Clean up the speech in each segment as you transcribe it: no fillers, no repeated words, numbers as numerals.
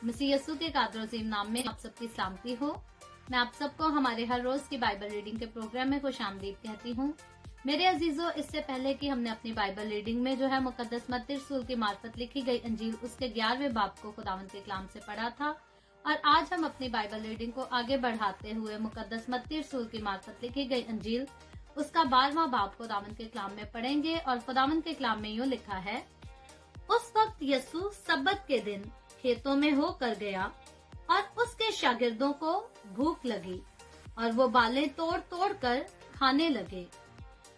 मसीह यस्सु के कादर अज़ीम नाम में आप सबकी सलामती हो। मैं आप सबको हमारे हर रोज की बाइबल रीडिंग के प्रोग्राम में खुशामदीद कहती हूँ। मेरे अजीजों, इससे पहले कि हमने अपनी बाइबल रीडिंग में जो है मुकद्दस मत्ती रसूल की मार्फत लिखी गई अंजील उसके 11वें बाब को खुदावंद के कलाम से पढ़ा था, और आज हम अपनी बाइबल रीडिंग को आगे बढ़ाते हुए मुकद्दस मत्ती रसूल की मार्फत लिखी गई अंजील उसका 12वां बाब खुदावंद के कलाम में पढ़ेंगे। और खुदावंद के कलाम में यूँ लिखा है, उस वक्त यस्सु सब्बत के दिन खेतों में होकर गया और उसके शागिर्दों को भूख लगी और वो बालें तोड़ तोड़ कर खाने लगे।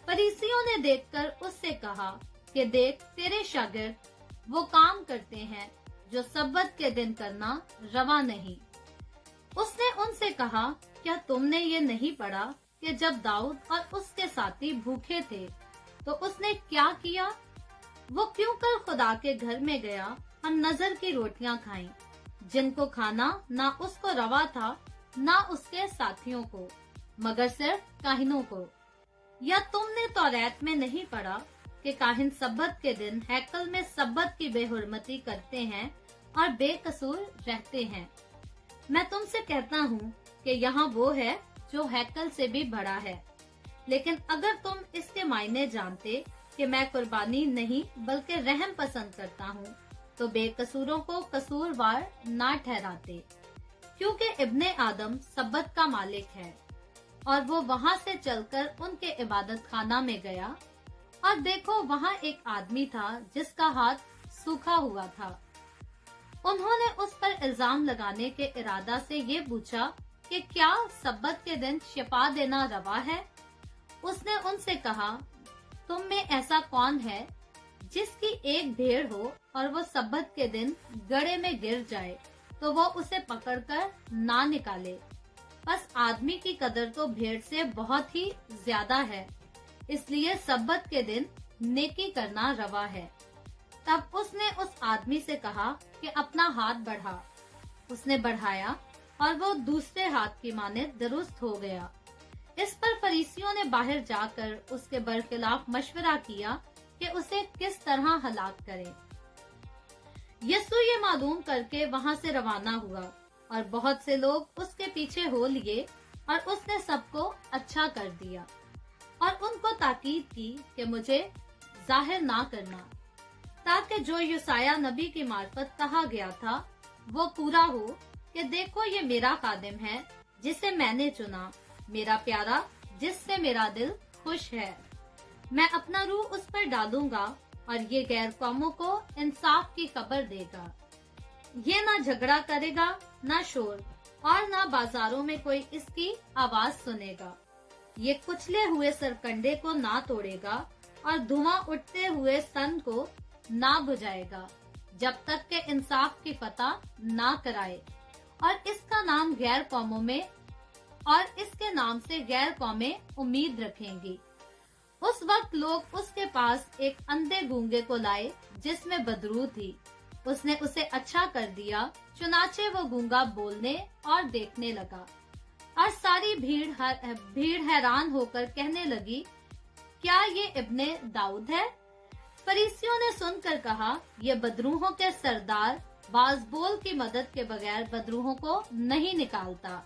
फरीसियों ने देखकर उससे कहा कि देख, तेरे शागिर्द वो काम करते हैं जो सब्बत के दिन करना रवा नहीं। उसने उनसे कहा, क्या तुमने ये नहीं पढ़ा कि जब दाऊद और उसके साथी भूखे थे तो उसने क्या किया? वो क्यों कर खुदा के घर में गया और नजर की रोटियां खाईं, जिनको खाना ना उसको रवा था ना उसके साथियों को, मगर सिर्फ काहिनों को। या तुमने तौरात में नहीं पढ़ा कि काहिन सब्बत के दिन हैकल में सब्बत की बेहुरमती करते हैं और बेकसूर रहते हैं? मैं तुमसे कहता हूँ कि यहाँ वो है जो हैकल से भी बड़ा है। लेकिन अगर तुम इसके मायने जानते कि मैं कुर्बानी नहीं बल्कि रहम पसंद करता हूँ, तो बेकसूरों को कसूरवार ना ठहराते, क्योंकि इब्ने आदम सब्बत का मालिक है। और वो वहाँ से चलकर उनके इबादत खाना में गया, और देखो वहाँ एक आदमी था जिसका हाथ सूखा हुआ था। उन्होंने उस पर इल्जाम लगाने के इरादा से ये पूछा कि क्या सब्बत के दिन शिफा देना रवा है? उसने उनसे कहा, तुम में ऐसा कौन है जिसकी एक भेड़ हो और वो सब्बत के दिन गड्ढे में गिर जाए तो वो उसे पकड़कर ना निकाले? बस आदमी की कदर तो भेड़ से बहुत ही ज्यादा है, इसलिए सब्बत के दिन नेकी करना रवा है। तब उसने उस आदमी से कहा कि अपना हाथ बढ़ा। उसने बढ़ाया और वो दूसरे हाथ की माने दुरुस्त हो गया। इस पर फरीसियों ने बाहर जाकर उसके बरखिलाफ मशवरा किया कि उसे किस तरह हलाक करें। यस्सु ये मालूम करके वहाँ से रवाना हुआ और बहुत से लोग उसके पीछे हो लिए, और उसने सबको अच्छा कर दिया और उनको ताकीद की कि मुझे जाहिर ना करना, ताकि जो यूसाया नबी की मार्फत कहा गया था वो पूरा हो कि देखो ये मेरा खादिम है जिसे मैंने चुना, मेरा प्यारा जिससे मेरा दिल खुश है। मैं अपना रूह उस पर डालूंगा और ये गैर कौमों को इंसाफ की खबर देगा। ये ना झगड़ा करेगा, ना शोर, और ना बाजारों में कोई इसकी आवाज सुनेगा। ये कुचले हुए सरकंडे को ना तोड़ेगा और धुआं उठते हुए सन को ना बुझाएगा, जब तक के इंसाफ की फतह ना कराए। और इसका नाम गैर कौमों में, और इसके नाम से गैर कौमें उम्मीद रखेंगी। उस वक्त लोग उसके पास एक अंधे गूंगे को लाए जिसमें बदरू थी। उसने उसे अच्छा कर दिया, चुनाचे वो गूंगा बोलने और देखने लगा। और सारी भीड़ हैरान होकर कहने लगी, क्या ये इब्ने दाऊद है? फरीसियों ने सुनकर कहा, ये बदरूहों के सरदार बाजबोल की मदद के बगैर बदरूहों को नहीं निकालता।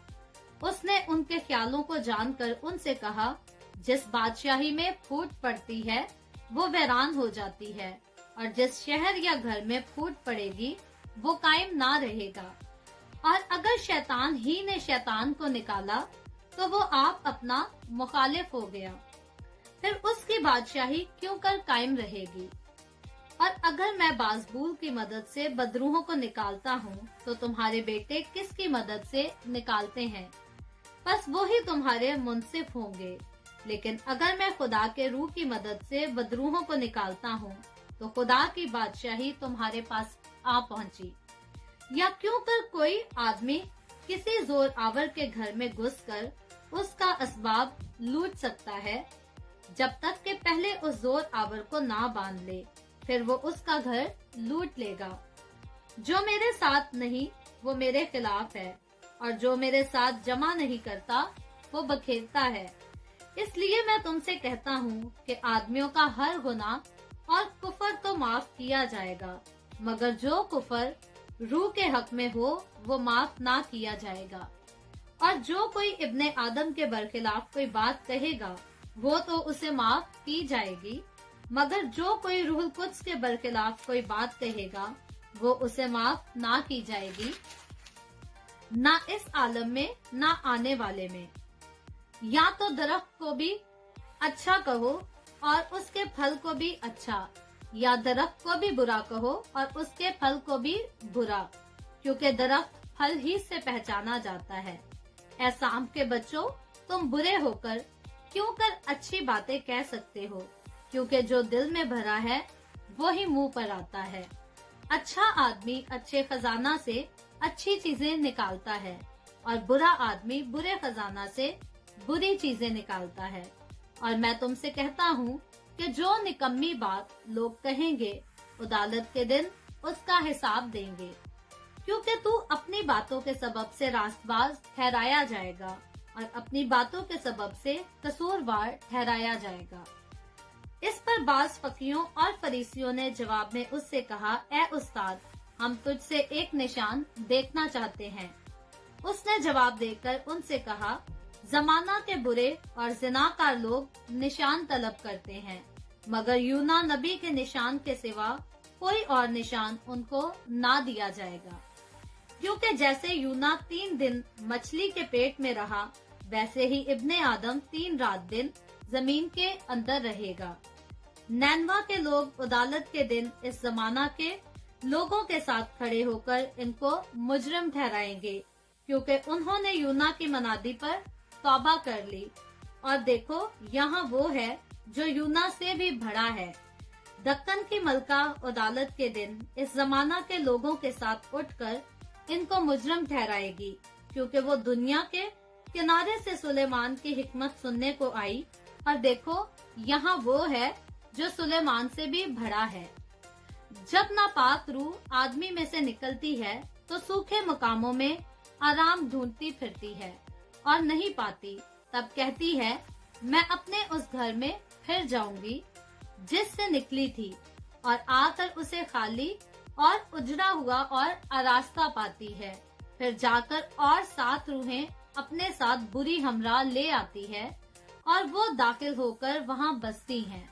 उसने उनके ख्यालों को जानकर उनसे कहा, जिस बादशाही में फूट पड़ती है वो वैरान हो जाती है, और जिस शहर या घर में फूट पड़ेगी वो कायम ना रहेगा। और अगर शैतान ही ने शैतान को निकाला तो वो आप अपना मुखालिफ हो गया, फिर उसकी बादशाही क्यों कर कायम रहेगी? और अगर मैं बाजबूल की मदद से बदरूहों को निकालता हूँ तो तुम्हारे बेटे किसकी मदद से निकालते हैं? बस वो ही तुम्हारे मुंसिफ होंगे। लेकिन अगर मैं खुदा के रूह की मदद से बदरूहों को निकालता हूँ तो खुदा की बादशाही तुम्हारे पास आ पहुँची। या क्यों कर कोई आदमी किसी जोर आवर के घर में घुसकर उसका असबाब लूट सकता है, जब तक कि पहले उस जोर आवर को ना बांध ले, फिर वो उसका घर लूट लेगा। जो मेरे साथ नहीं वो मेरे खिलाफ है, और जो मेरे साथ जमा नहीं करता वो बखेरता है। इसलिए मैं तुमसे कहता हूँ कि आदमियों का हर गुनाह और कुफर तो माफ किया जाएगा, मगर जो कुफर रूह के हक में हो वो माफ ना किया जाएगा। और जो कोई इब्ने आदम के बरखिलाफ कोई बात कहेगा वो तो उसे माफ की जाएगी, मगर जो कोई रूहुल कुद्स के बरखिलाफ कोई बात कहेगा वो उसे माफ ना की जाएगी, ना इस आलम में ना आने वाले में। या तो दरख्त को भी अच्छा कहो और उसके फल को भी अच्छा, या दरख्त को भी बुरा कहो और उसके फल को भी बुरा, क्योंकि दरख्त फल ही से पहचाना जाता है। ऐ सांप के बच्चों, तुम बुरे होकर क्यों कर अच्छी बातें कह सकते हो, क्योंकि जो दिल में भरा है वो ही मुंह पर आता है। अच्छा आदमी अच्छे खजाना से अच्छी चीजें निकालता है और बुरा आदमी बुरे खजाना से बुरी चीजें निकालता है। और मैं तुमसे कहता हूँ कि जो निकम्मी बात लोग कहेंगे अदालत के दिन उसका हिसाब देंगे, क्योंकि तू अपनी बातों के सबब से रास्तबाज ठहराया जाएगा और अपनी बातों के सबब से कसूरवार ठहराया जाएगा। इस पर बाज फकीरों और फरीसियों ने जवाब में उससे कहा, ए उस्ताद, हम तुझसे एक निशान देखना चाहते हैं। उसने जवाब देकर उनसे कहा, जमाना के बुरे और जिनाकार लोग निशान तलब करते हैं, मगर यूना नबी के निशान के सिवा कोई और निशान उनको ना दिया जाएगा। क्योंकि जैसे यूना 3 दिन मछली के पेट में रहा, वैसे ही इब्ने आदम 3 रात दिन जमीन के अंदर रहेगा। नैनवा के लोग अदालत के दिन इस जमाना के लोगों के साथ खड़े होकर इनको मुजरिम ठहराएंगे, क्योंकि उन्होंने यूना की मनादी पर तौबा कर ली। और देखो, यहाँ वो है जो यूना से भी बड़ा है। दक्कन की मलका अदालत के दिन इस जमाना के लोगों के साथ उठकर इनको मुजरिम ठहराएगी, क्योंकि वो दुनिया के किनारे से सुलेमान की हिकमत सुनने को आई। और देखो, यहाँ वो है जो सुलेमान से भी बड़ा है। जब नापाक रूह आदमी में से निकलती है तो सूखे मकामों में आराम ढूंढती फिरती है और नहीं पाती। तब कहती है, मैं अपने उस घर में फिर जाऊंगी जिससे निकली थी, और आकर उसे खाली और उजड़ा हुआ और आरास्ता पाती है। फिर जाकर और 7 रूहें अपने साथ बुरी हमरा ले आती है और वो दाखिल होकर वहाँ बसती हैं।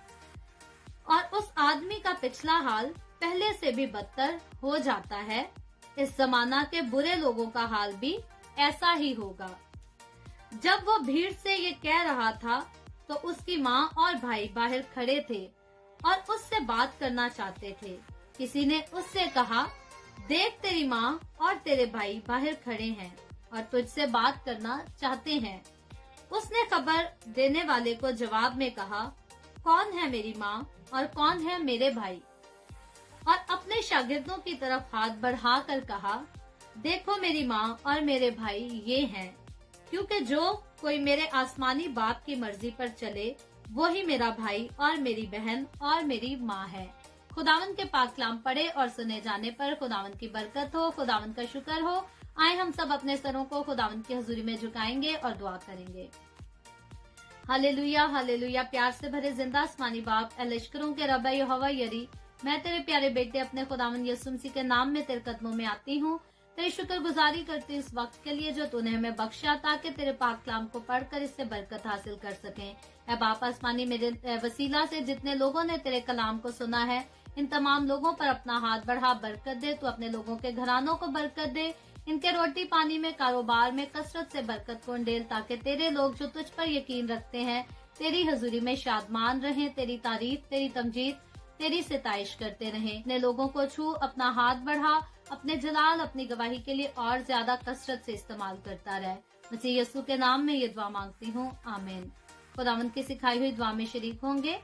और उस आदमी का पिछला हाल पहले से भी बदतर हो जाता है। इस जमाना के बुरे लोगों का हाल भी ऐसा ही होगा। जब वो भीड़ से ये कह रहा था तो उसकी माँ और भाई बाहर खड़े थे और उससे बात करना चाहते थे। किसी ने उससे कहा, देख, तेरी माँ और तेरे भाई बाहर खड़े हैं और तुझसे बात करना चाहते हैं। उसने खबर देने वाले को जवाब में कहा, कौन है मेरी माँ और कौन है मेरे भाई? और अपने शागिर्दों की तरफ हाथ बढ़ाकर कहा, देखो, मेरी माँ और मेरे भाई ये हैं, क्योंकि जो कोई मेरे आसमानी बाप की मर्जी पर चले वो ही मेरा भाई और मेरी बहन और मेरी माँ है। खुदावन के पाक कलाम पढ़े और सुने जाने पर खुदावन की बरकत हो, खुदावन का शुक्र हो। आए हम सब अपने सरों को खुदावन की हजूरी में झुकाएंगे और दुआ करेंगे। Hallelujah, hallelujah. प्यार से भरे जिंदा आसमानी बाप, ए लश्करों के रब यहोवा यरी, मैं तेरे प्यारे बेटे अपने खुदावन यीशु मसीह के नाम में तेरे कदमों में आती हूँ। तेरी शुक्रगुजारी करती इस वक्त के लिए जो तूने हमें बख्शा, ताकि तेरे पाक कलाम को पढ़कर इससे बरकत हासिल कर सकें। ऐ बाप आसमानी, मेरे वसीला से जितने लोगों ने तेरे कलाम को सुना है, इन तमाम लोगों पर अपना हाथ बढ़ा बरकत दे। तू अपने लोगों के घरानों को बरकत दे, इनके रोटी पानी में, कारोबार में कसरत से बरकत को अंडेल, ताकि तेरे लोग जो तुझ पर यकीन रखते हैं तेरी हजूरी में शादमान रहें, तेरी तारीफ, तेरी तमजीद, तेरी सिताइश करते रहें। अपने लोगों को छू, अपना हाथ बढ़ा, अपने जलाल, अपनी गवाही के लिए और ज्यादा कसरत से इस्तेमाल करता रहे। मसीह यीशु के नाम में ये दुआ मांगती हूँ, आमीन। खुदावंद की सिखाई हुई दुआ में शरीक होंगे।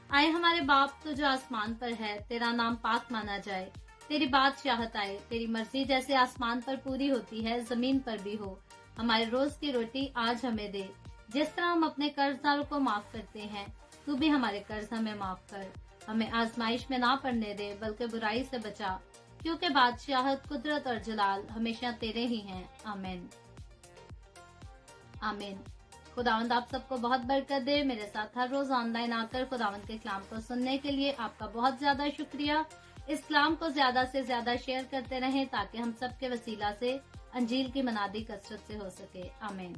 आए हमारे बाप, तू जो आसमान पर है, तेरा नाम पाक माना जाए, तेरी बादशाहत आए, तेरी मर्जी जैसे आसमान पर पूरी होती है जमीन पर भी हो। हमारे रोज की रोटी आज हमें दे, जिस तरह हम अपने कर्जदारों को माफ करते हैं, तू भी हमारे कर्ज हमें माफ कर। हमें आजमाइश में ना पड़ने दे, बल्कि बुराई से बचा, क्योंकि बादशाहत, कुदरत और जलाल हमेशा तेरे ही हैं, आमीन, आमीन। खुदावंद आप सबको बहुत बरकत दे। मेरे साथ हर रोज ऑनलाइन आकर खुदावंद के कलाम को सुनने के लिए आपका बहुत ज्यादा शुक्रिया। اسلام کو زیادہ سے زیادہ شیئر کرتے رہیں تاکہ ہم سب کے وسیلہ سے انجیل کی منادی کثرت سے ہو سکے. آمین.